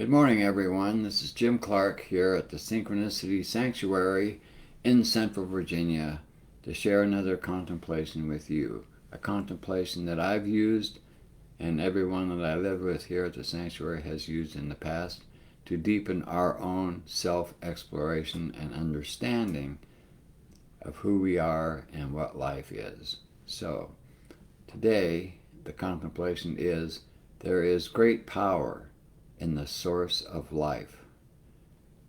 Good morning, everyone. This is Jim Clark here at the Synchronicity Sanctuary in Central Virginia to share another contemplation with you. A contemplation that I've used and everyone that I live with here at the Sanctuary has used in the past to deepen our own self-exploration and understanding of who we are and what life is. So, today, the contemplation is there is great power in the source of life.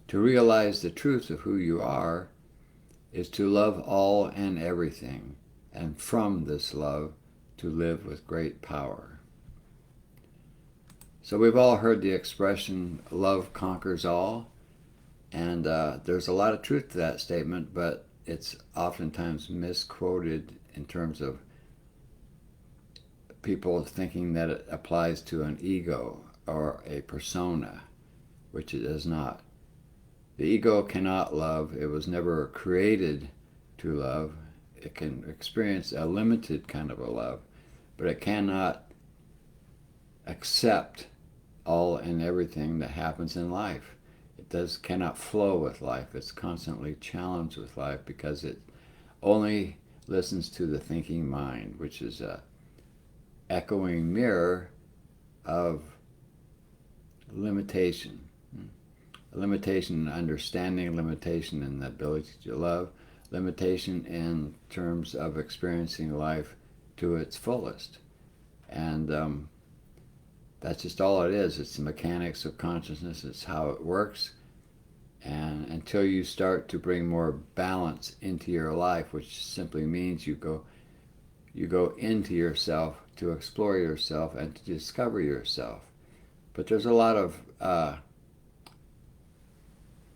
To realize the truth of who you are is to love all and everything, and from this love, to live with great power. So we've all heard the expression, love conquers all, and there's a lot of truth to that statement, but it's oftentimes misquoted in terms of people thinking that it applies to an ego or a persona, which it does not. The ego cannot love. It was never created to love. It can experience a limited kind of a love, but it cannot accept all and everything that happens in life. It cannot flow with life. It's constantly challenged with life because it only listens to the thinking mind, which is a echoing mirror of limitation. A limitation in understanding, limitation in the ability to love, limitation in terms of experiencing life to its fullest. And that's just all it is. It's the mechanics of consciousness. It's how it works. And until you start to bring more balance into your life, which simply means you go into yourself to explore yourself and to discover yourself. But there's a lot of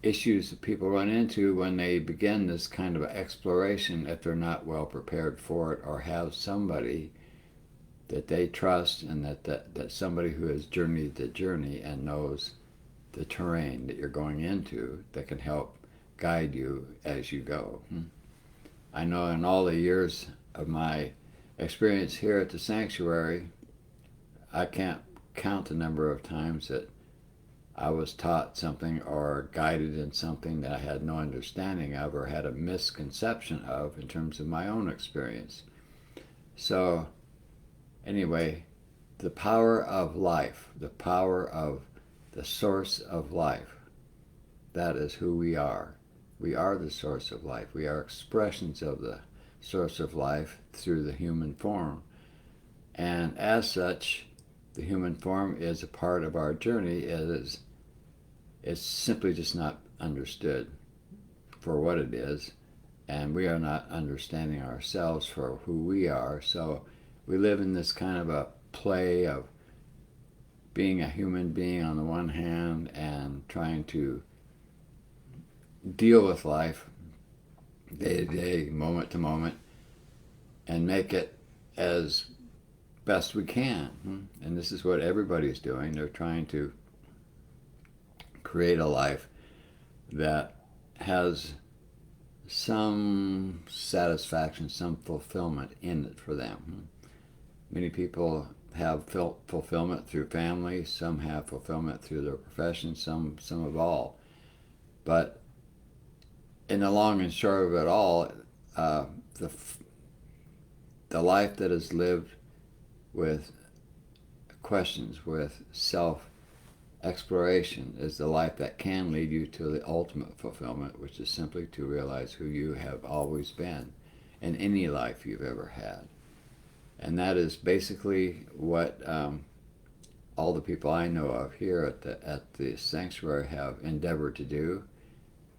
issues that people run into when they begin this kind of exploration if they're not well prepared for it or have somebody that they trust and that somebody who has journeyed the journey and knows the terrain that you're going into that can help guide you as you go. I know in all the years of my experience here at the Sanctuary, I can't count the number of times that I was taught something or guided in something that I had no understanding of or had a misconception of in terms of my own experience. So anyway, the power of life, the power of the source of life, that is who we are. We are the source of life. We are expressions of the source of life through the human form. And as such, the human form is a part of our journey. It's simply just not understood for what it is, and we are not understanding ourselves for who we are. So we live in this kind of a play of being a human being on the one hand and trying to deal with life day to day, moment to moment, and make it as best we can. And this is what everybody's doing. They're trying to create a life that has some satisfaction, some fulfillment in it for them. Many people have fulfillment through family, some have fulfillment through their profession, some of all. But in the long and short of it all, the life that is lived with questions, with self-exploration, is the life that can lead you to the ultimate fulfillment, which is simply to realize who you have always been in any life you've ever had. And that is basically what all the people I know of here at the Sanctuary have endeavored to do.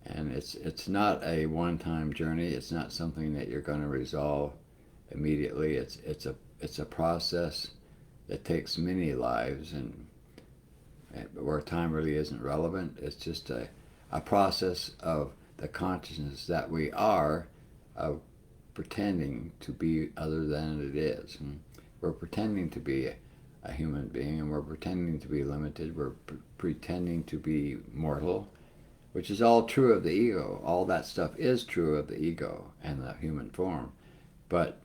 And it's not a one-time journey. It's not something that you're going to resolve immediately. It's a process that takes many lives, and where time really isn't relevant. It's just a process of the consciousness that we are, of pretending to be other than it is. And we're pretending to be a human being, and we're pretending to be limited. We're pretending to be mortal, which is all true of the ego. All that stuff is true of the ego and the human form. But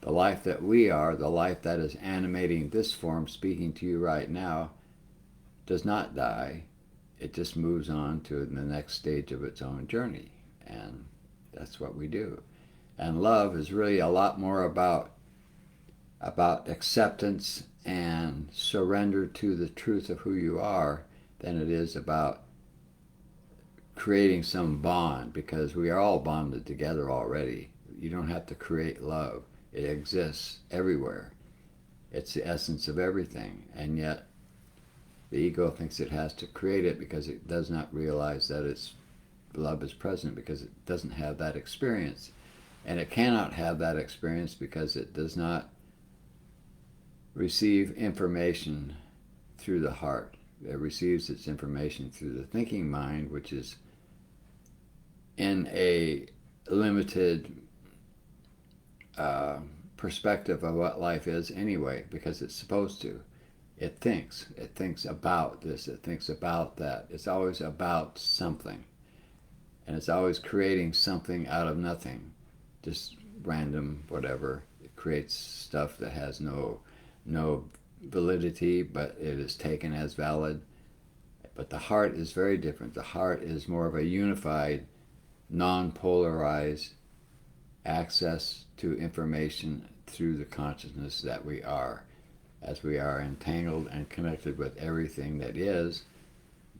the life that we are, the life that is animating this form, speaking to you right now, does not die. It just moves on to the next stage of its own journey. And that's what we do. And love is really a lot more about acceptance and surrender to the truth of who you are than it is about creating some bond, because we are all bonded together already. You don't have to create love. It exists everywhere. It's the essence of everything. And yet the ego thinks it has to create it because it does not realize that its love is present, because it doesn't have that experience. And it cannot have that experience because it does not receive information through the heart. It receives its information through the thinking mind, which is in a limited perspective of what life is anyway, because it's supposed to. It thinks about this, it thinks about that. It's always about something. And it's always creating something out of nothing. Just random, whatever. It creates stuff that has no validity, but it is taken as valid. But the heart is very different. The heart is more of a unified, non-polarized access to information through the consciousness that we are. As we are entangled and connected with everything that is,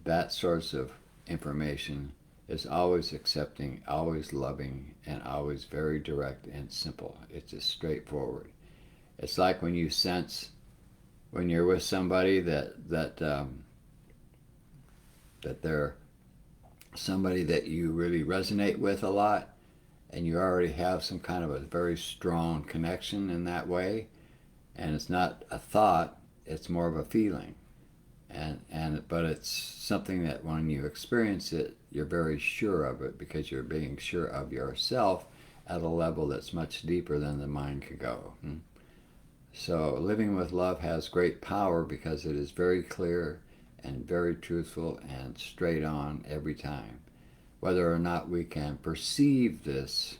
that source of information is always accepting, always loving, and always very direct and simple. It's just straightforward. It's like when you sense, when you're with somebody that they're somebody that you really resonate with a lot, and you already have some kind of a very strong connection in that way, and it's not a thought, it's more of a feeling. But it's something that when you experience it, you're very sure of it, because you're being sure of yourself at a level that's much deeper than the mind could go. So living with love has great power because it is very clear and very truthful and straight on every time. Whether or not we can perceive this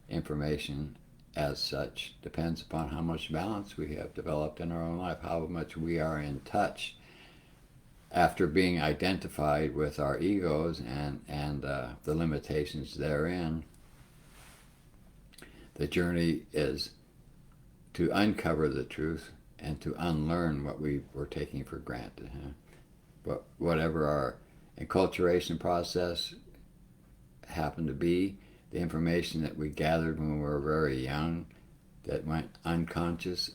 information as such depends upon how much balance we have developed in our own life, how much we are in touch after being identified with our egos and the limitations therein. The journey is to uncover the truth and to unlearn what we were taking for granted. But whatever our enculturation process happened to be, the information that we gathered when we were very young that went unconscious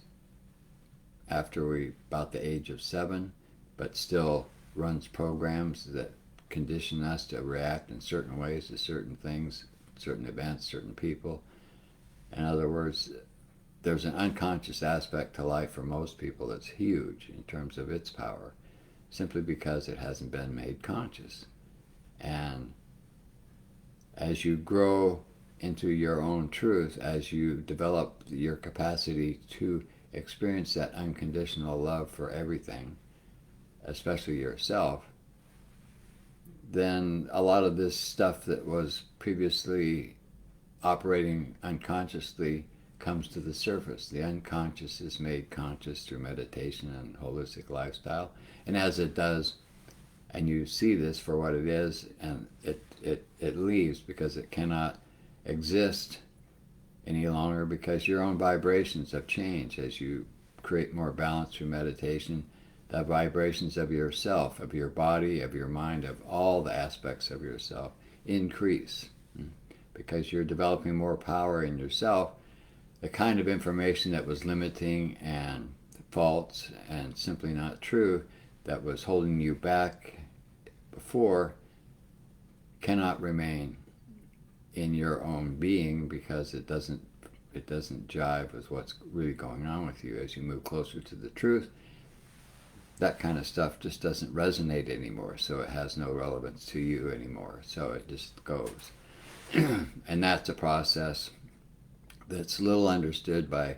after about the age of 7, but still runs programs that condition us to react in certain ways to certain things, certain events, certain people. In other words, there's an unconscious aspect to life for most people that's huge in terms of its power, simply because it hasn't been made conscious. And as you grow into your own truth, as you develop your capacity to experience that unconditional love for everything, especially yourself, then a lot of this stuff that was previously operating unconsciously comes to the surface. The unconscious is made conscious through meditation and holistic lifestyle. And as it does, and you see this for what it is, and it leaves because it cannot exist any longer, because your own vibrations have changed as you create more balance through meditation. The vibrations of yourself, of your body, of your mind, of all the aspects of yourself increase because you're developing more power in yourself. The kind of information that was limiting and false and simply not true, that was holding you back before, cannot remain in your own being, because it doesn't jive with what's really going on with you as you move closer to the truth. That kind of stuff just doesn't resonate anymore, so it has no relevance to you anymore, so it just goes. And that's a process that's little understood by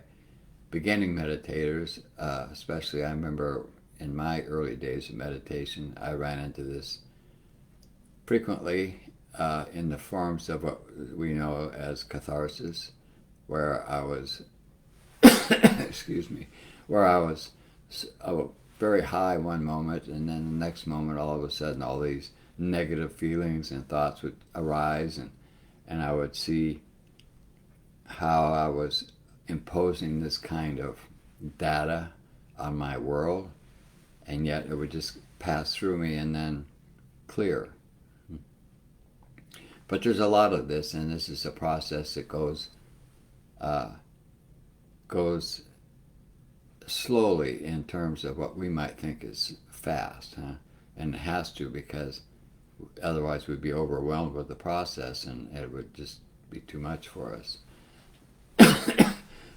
beginning meditators, especially I remember in my early days of meditation, I ran into this frequently in the forms of what we know as catharsis, where I was, excuse me, where I was very high one moment, and then the next moment, all of a sudden, all these negative feelings and thoughts would arise, and I would see how I was imposing this kind of data on my world, and yet it would just pass through me and then clear. But there's a lot of this, and this is a process that goes slowly in terms of what we might think is fast, huh? And it has to, because otherwise we'd be overwhelmed with the process and it would just be too much for us.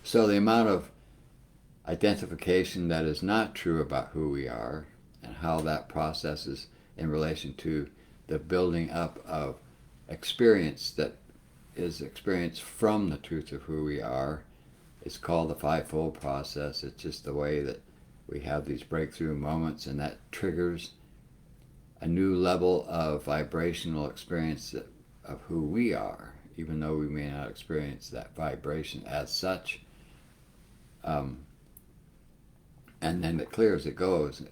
So the amount of identification that is not true about who we are and how that process is in relation to the building up of experience that is experienced from the truth of who we are is called the fivefold process. It's just the way that we have these breakthrough moments, and that triggers a new level of vibrational experience of who we are, even though we may not experience that vibration as such. And then it clears, it goes,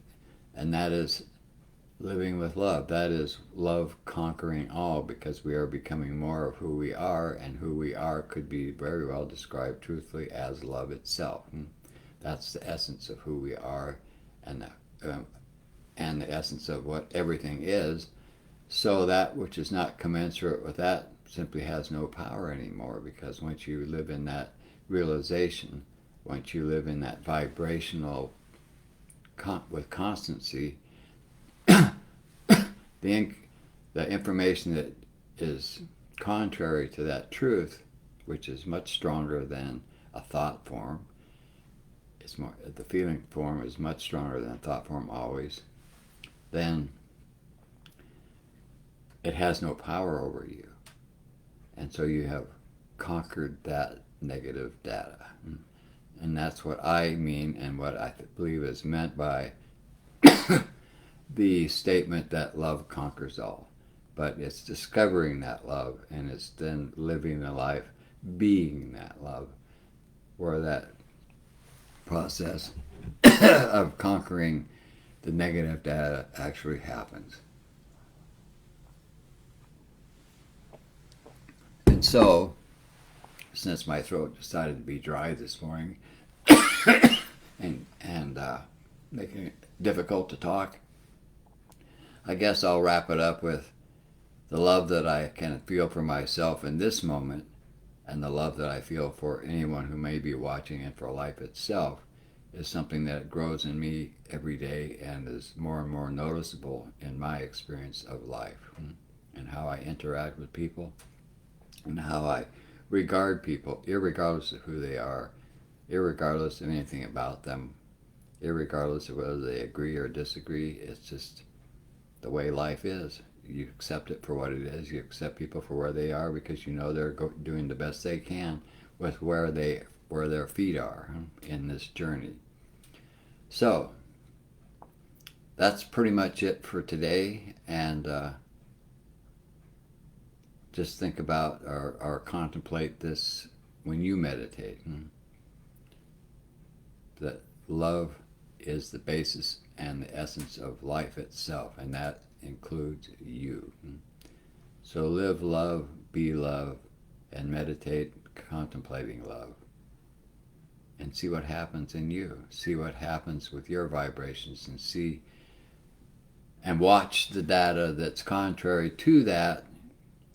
and that is living with love. That is love conquering all, because we are becoming more of who we are, and who we are could be very well described truthfully as love itself. That's the essence of who we are, and the essence of what everything is. So that which is not commensurate with that simply has no power anymore, because once you live in that realization, once you live in that vibrational with constancy, the information that is contrary to that truth, which is much stronger than a thought form, the feeling form is much stronger than a thought form always, then it has no power over you. And so you have conquered that negative data. And that's what I mean, and what I believe is meant by the statement that love conquers all. But it's discovering that love, and it's then living the life being that love, where that process of conquering the negative data actually happens. And so, since my throat decided to be dry this morning and making it difficult to talk, I guess I'll wrap it up with the love that I can feel for myself in this moment, and the love that I feel for anyone who may be watching, and for life itself, is something that grows in me every day and is more and more noticeable in my experience of life, and how I interact with people, and how I regard people, irregardless of who they are, irregardless of anything about them, irregardless of whether they agree or disagree. It's just the way life is. You accept it for what it is. You accept people for where they are, because you know they're doing the best they can with where their feet are in this journey. So that's pretty much it for today, and just think about or contemplate this when you meditate. That love is the basis and the essence of life itself, and that includes you. So live love, be love, and meditate contemplating love. And see what happens in you. See what happens with your vibrations, and see and watch the data that's contrary to that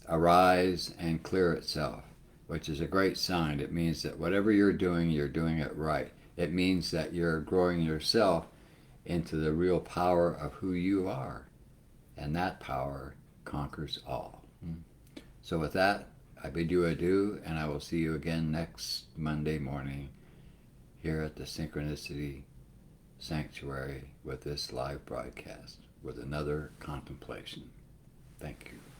arise and clear itself, which is a great sign. It means that whatever you're doing it right. It means that you're growing yourself into the real power of who you are, and that power conquers all. So with that, I bid you adieu, and I will see you again next Monday morning here at the Synchronicity Sanctuary with this live broadcast with another contemplation. Thank you.